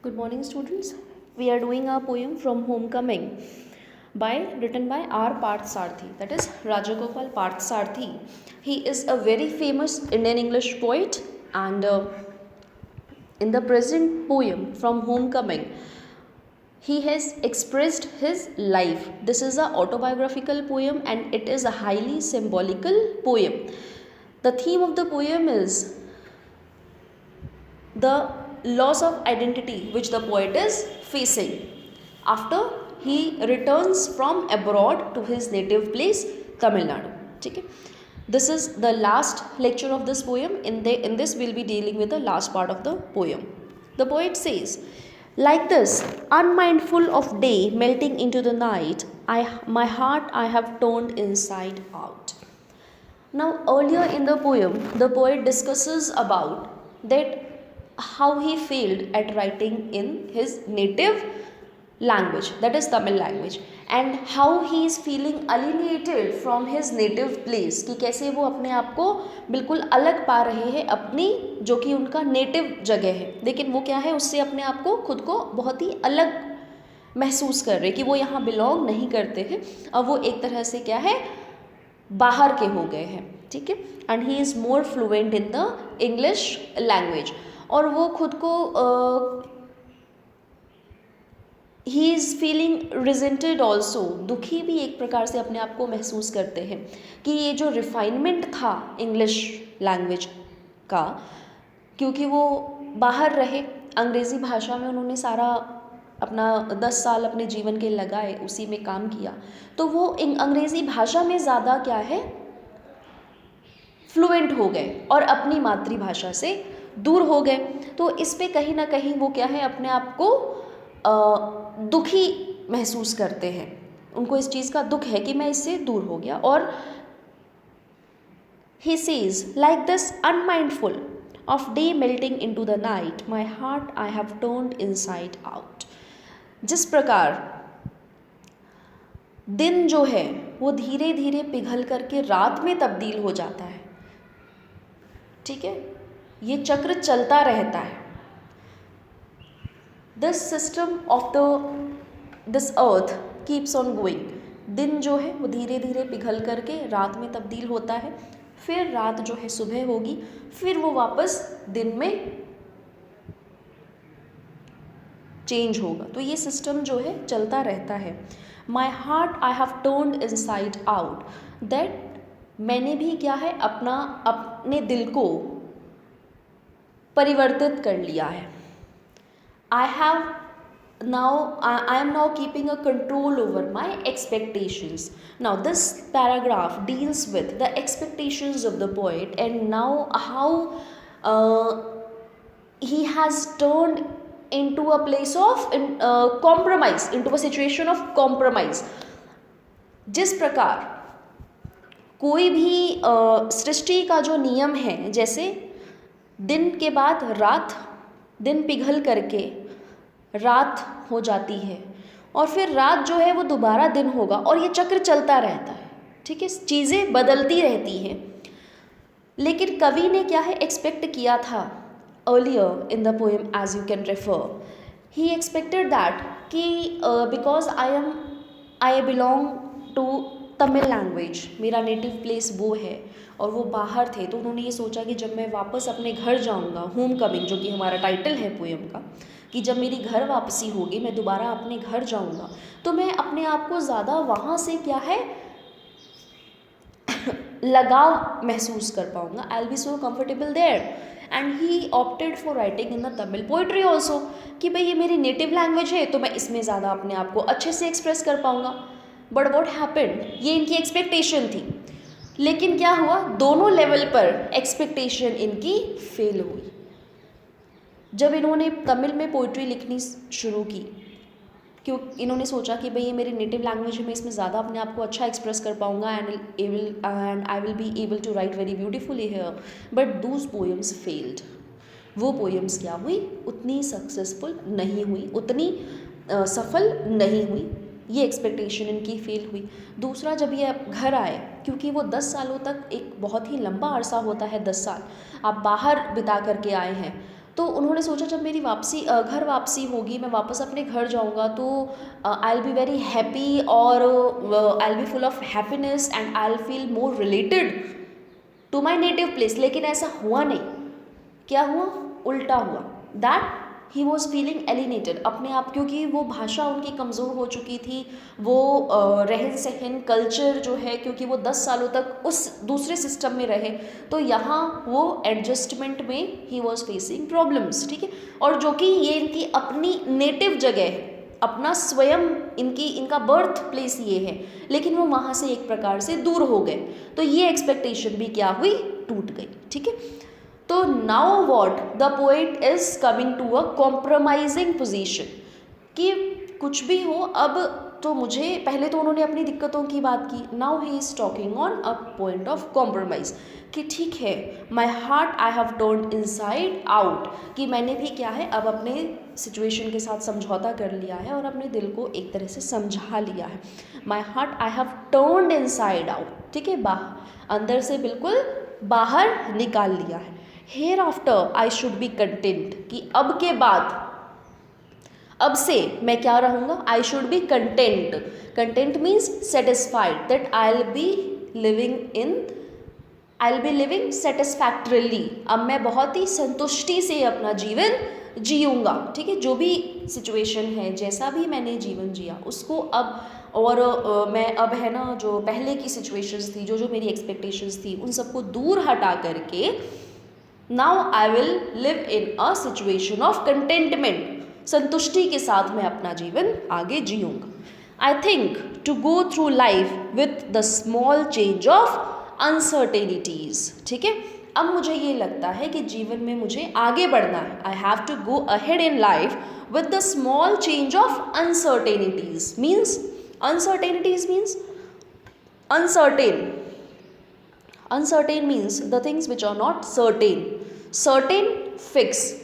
Good morning, students. We are doing a poem from Homecoming written by R. Parthsarthi, that is Rajagopal Parthsarthi. He is a very famous Indian English poet, and in the present poem from Homecoming, he has expressed his life. This is an autobiographical poem and it is a highly symbolical poem. The theme of the poem is the loss of identity which the poet is facing after he returns from abroad to his native place Tamil Nadu. Okay? This is the last lecture of this poem. In this we'll be dealing with the last part of the poem. The poet says, like this, unmindful of day melting into the night, my heart I have turned inside out. Now earlier in the poem, the poet discusses about that how he failed at writing in his native language, that is Tamil language, and how he is feeling alienated from his native place, कि कैसे वो अपने आप को बिल्कुल अलग पा रहे हैं अपनी जो कि उनका नेटिव जगह है, लेकिन वो क्या है उससे अपने आप को खुद को बहुत ही अलग महसूस कर रहे कि वो यहाँ बिलोंग नहीं करते हैं और वो एक तरह से क्या है बाहर के हो गए हैं. ठीक है, and he is more fluent in the English language. और वो खुद को he is feeling resented also, दुखी भी एक प्रकार से अपने आप को महसूस करते हैं कि ये जो रिफाइनमेंट था इंग्लिश लैंग्वेज का, क्योंकि वो बाहर रहे अंग्रेज़ी भाषा में उन्होंने सारा अपना 10 साल अपने जीवन के लगाए, उसी में काम किया, तो वो अंग्रेज़ी भाषा में ज़्यादा क्या है फ्लुएंट हो गए और अपनी मातृभाषा से दूर हो गए. तो इस पे कहीं ना कहीं वो क्या है अपने आप को दुखी महसूस करते हैं, उनको इस चीज़ का दुख है कि मैं इससे दूर हो गया. और he says, like this unmindful of day melting into the night, my heart I have turned inside out. जिस प्रकार दिन जो है वो धीरे धीरे पिघल करके रात में तब्दील हो जाता है, ठीक है, ये चक्र चलता रहता है. This system of this earth keeps on going. दिन जो है वो धीरे धीरे पिघल करके रात में तब्दील होता है, फिर रात जो है सुबह होगी, फिर वो वापस दिन में चेंज होगा. तो ये सिस्टम जो है चलता रहता है. My heart I have turned inside out, that मैंने भी क्या है अपने दिल को परिवर्तित कर लिया है. I am now keeping a control over my expectations. Now this paragraph deals with the expectations of the poet and now how he has turned into a place of compromise, into a situation of compromise. जिस प्रकार कोई भी सृष्टि का जो नियम है, जैसे दिन के बाद रात, दिन पिघल करके रात हो जाती है और फिर रात जो है वो दोबारा दिन होगा और ये चक्र चलता रहता है. ठीक है, चीज़ें बदलती रहती हैं. लेकिन कवि ने क्या है एक्सपेक्ट किया था earlier in the poem, as you can refer, he expected that कि because I belong to Tamil language, मेरा नेटिव प्लेस वो है और वो बाहर थे, तो उन्होंने ये सोचा कि जब मैं वापस अपने घर जाऊंगा, होम कमिंग जो कि हमारा टाइटल है पोएम का, कि जब मेरी घर वापसी होगी, मैं दोबारा अपने घर जाऊंगा, तो मैं अपने आप को ज़्यादा वहाँ से क्या है लगाव महसूस कर पाऊंगा. I will be so comfortable there. And he opted for writing in the Tamil poetry also, कि भाई ये मेरी नेटिव लैंग्वेज है तो मैं इसमें ज़्यादा अपने आप को अच्छे से एक्सप्रेस कर पाऊंगा. बट वॉट हैपेंड, ये इनकी एक्सपेक्टेशन थी, लेकिन क्या हुआ, दोनों लेवल पर एक्सपेक्टेशन इनकी फेल हुई. जब इन्होंने तमिल में पोइट्री लिखनी शुरू की, क्यों इन्होंने सोचा कि भाई ये मेरी नेटिव लैंग्वेज है, मैं इसमें ज़्यादा अपने आप को अच्छा एक्सप्रेस कर पाऊंगा and I will be able to write very beautifully here. But those poems failed. वो पोएम्स क्या हुई, उतनी सक्सेसफुल नहीं हुई, उतनी सफल नहीं हुई. ये एक्सपेक्टेशन इनकी फेल हुई. दूसरा, जब ये घर आए, क्योंकि वो 10 सालों तक एक बहुत ही लंबा अरसा होता है, 10 साल आप बाहर बिता करके आए हैं, तो उन्होंने सोचा जब मेरी घर वापसी होगी, मैं वापस अपने घर जाऊंगा, तो I will be very happy और I will be full of happiness and I will feel more related to my native place. लेकिन ऐसा हुआ नहीं। क्या हुआ? उल्टा हुआ। That he was feeling alienated अपने आप, क्योंकि वो भाषा उनकी कमज़ोर हो चुकी थी, वो रहन सहन कल्चर जो है, क्योंकि वो 10 सालों तक उस दूसरे सिस्टम में रहे, तो यहाँ वो एडजस्टमेंट में ही वॉज फेसिंग प्रॉब्लम्स। ठीक है, और जो कि ये इनकी अपनी नेटिव जगह है, अपना स्वयं इनका बर्थ प्लेस ये है, लेकिन वो वहाँ से एक प्रकार से दूर हो गए, तो ये एक्सपेक्टेशन भी क्या हुई? टूट गई। ठीक है, तो now what the poet is coming to a compromising position कि कुछ भी हो, अब तो मुझे, पहले तो उन्होंने अपनी दिक्कतों की बात की, now he is talking on a point of compromise कि ठीक है, my heart I have turned inside out, कि मैंने भी क्या है अब अपने सिचुएशन के साथ समझौता कर लिया है और अपने दिल को एक तरह से समझा लिया है। My heart I have turned inside out. ठीक है, अंदर से बिल्कुल बाहर निकाल लिया है। Hereafter I should be content, कि अब के बाद, अब से मैं क्या रहूँगा? I should be content. Content means satisfied, that I will be living satisfactorily. अब मैं बहुत ही संतुष्टि से अपना जीवन जीऊँगा। ठीक है, जो भी सिचुएशन है, जैसा भी मैंने जीवन जिया उसको अब, और मैं अब है ना, जो पहले की सिचुएशंस थी, जो मेरी एक्सपेक्टेशंस थी, उन सबको दूर हटा करके now I will live in a situation of contentment, संतुष्टि के साथ मैं अपना जीवन आगे जीऊँगा। I think to go through life with the small change of uncertainties. ठीक है, अब मुझे ये लगता है कि जीवन में मुझे आगे बढ़ना है। I have to go ahead in life with the small change of uncertainties. Means uncertainties means uncertain. Uncertain means the things which are not certain. Certain, fix.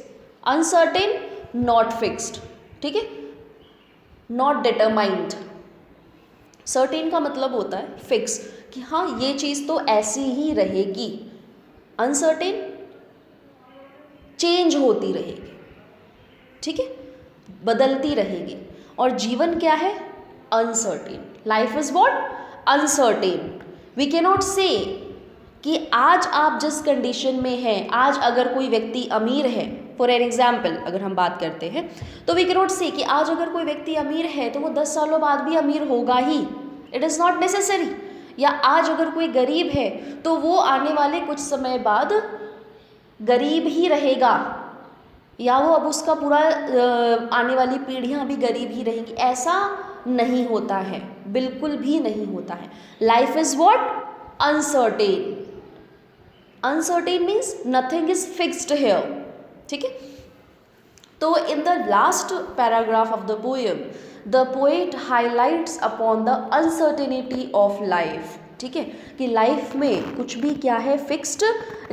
Uncertain, not fixed. ठीक है, not determined. Certain का मतलब होता है fix, कि हाँ ये चीज़ तो ऐसी ही रहेगी। Uncertain, चेंज होती रहेगी। ठीक है, बदलती रहेगी। और जीवन क्या है? Uncertain. Life is what? Uncertain. We cannot say कि आज आप जिस कंडीशन में हैं, आज अगर कोई व्यक्ति अमीर है, फॉर एन एग्जाम्पल अगर हम बात करते हैं, तो वी कैनॉट से कि आज अगर कोई व्यक्ति अमीर है तो वो 10 सालों बाद भी अमीर होगा ही। It is not necessary. या आज अगर कोई गरीब है तो वो आने वाले कुछ समय बाद गरीब ही रहेगा, या वो अब उसका पूरा आने वाली पीढ़ियाँ भी गरीब ही रहेंगी। ऐसा नहीं होता है, बिल्कुल भी नहीं होता है। Life is what? Uncertain. Uncertain means nothing is fixed here. ठीक है, तो in the last paragraph of the poem, the poet highlights upon the uncertainty of life. ठीक है, कि लाइफ में कुछ भी क्या है? फिक्स्ड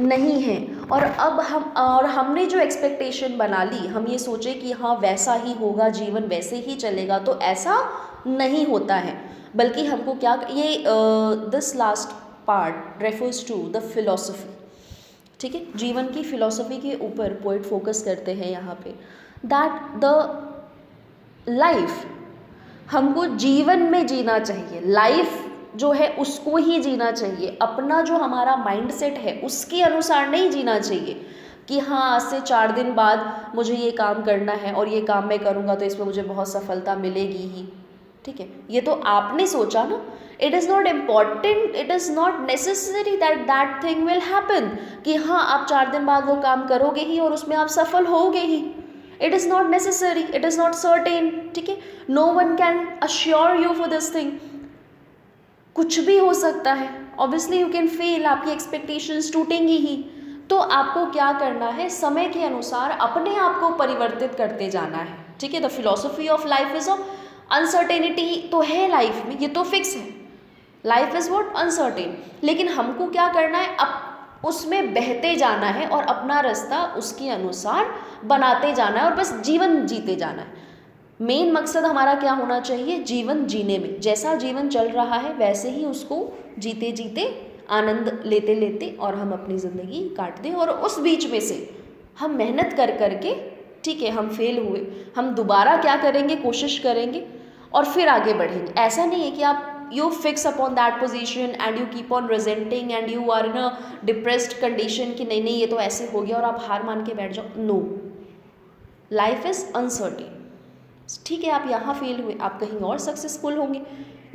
नहीं है। और अब हमने जो एक्सपेक्टेशन बना ली, हम ये सोचे कि हाँ वैसा ही होगा, जीवन वैसे ही चलेगा, तो ऐसा नहीं होता है। बल्कि हमको क्या, ये this last part refers to the philosophy. ठीक है, जीवन की फिलॉसफी के ऊपर पोइट फोकस करते हैं यहाँ पे, दैट द लाइफ, हमको जीवन में जीना चाहिए। लाइफ जो है उसको ही जीना चाहिए, अपना जो हमारा माइंडसेट है उसके अनुसार नहीं जीना चाहिए कि हाँ आज से 4 दिन बाद मुझे ये काम करना है और ये काम मैं करूँगा तो इसमें मुझे बहुत सफलता मिलेगी ही। ठीक है, ये तो आपने सोचा ना। It is not important, it is not necessary that thing will happen, कि हाँ आप 4 दिन बाद वो काम करोगे ही और उसमें आप सफल होगे ही। It is not necessary, it is not certain. ठीक है, no one can assure you for this thing. कुछ भी हो सकता है, ऑब्वियसली यू कैन फेल, आपकी एक्सपेक्टेशंस टूटेंगी ही। तो आपको क्या करना है? समय के अनुसार अपने आप को परिवर्तित करते जाना है। ठीक है, the philosophy of life is of uncertainty तो है लाइफ में, ये तो फिक्स है। Life is what? अनसर्टेन। लेकिन हमको क्या करना है? अब उसमें बहते जाना है और अपना रास्ता उसके अनुसार बनाते जाना है और बस जीवन जीते जाना है। मेन मकसद हमारा क्या होना चाहिए? जीवन जीने में, जैसा जीवन चल रहा है वैसे ही उसको जीते जीते, आनंद लेते लेते और हम अपनी ज़िंदगी काट दें, और उस बीच में से हम मेहनत कर करके, ठीक है, हम फेल हुए, हम दोबारा क्या करेंगे, कोशिश करेंगे और फिर आगे बढ़ेंगे। ऐसा नहीं है कि आप you fix upon that position and you keep on resenting and you are in a depressed condition कि नहीं नहीं ये तो ऐसे हो गया और आप हार मान के बैठ जाओ। No, life is uncertain. ठीक है, आप यहाँ फेल हुए, आप कहीं और सक्सेसफुल होंगे।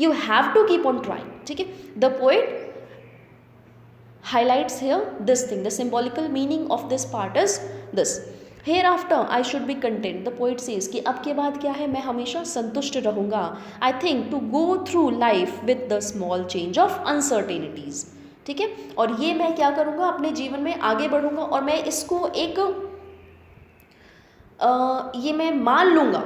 You have to keep on trying, ठीक है। The poet highlights here this thing, the symbolical meaning of this part is this: hereafter I should be content, the poet says कि अब के बाद क्या है, मैं हमेशा संतुष्ट रहूँगा। I think to go through life with the small change of uncertainties, ठीक है। और ये मैं क्या करूँगा, अपने जीवन में आगे बढ़ूँगा और मैं इसको एक ये मैं मान लूँगा,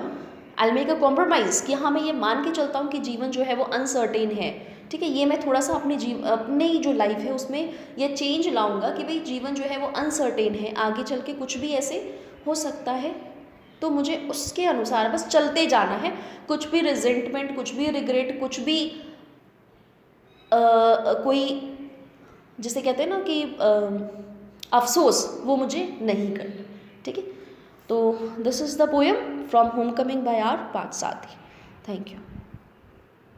I'll make a compromise कि हाँ मैं ये मान के चलता हूँ कि जीवन जो है वो अनसर्टेन है, ठीक है। ये मैं थोड़ा सा अपने जो लाइफ है उसमें ये चेंज लाऊंगा कि भाई जीवन जो है वो अनसर्टेन है, आगे चल के कुछ भी ऐसे हो सकता है, तो मुझे उसके अनुसार बस चलते जाना है। कुछ भी रिजेंटमेंट, कुछ भी रिग्रेट, कुछ भी कोई जिसे कहते हैं ना कि अफसोस, वो मुझे नहीं करना, ठीक है। तो this is the poem from homecoming by R Parthasarathy. Thank you.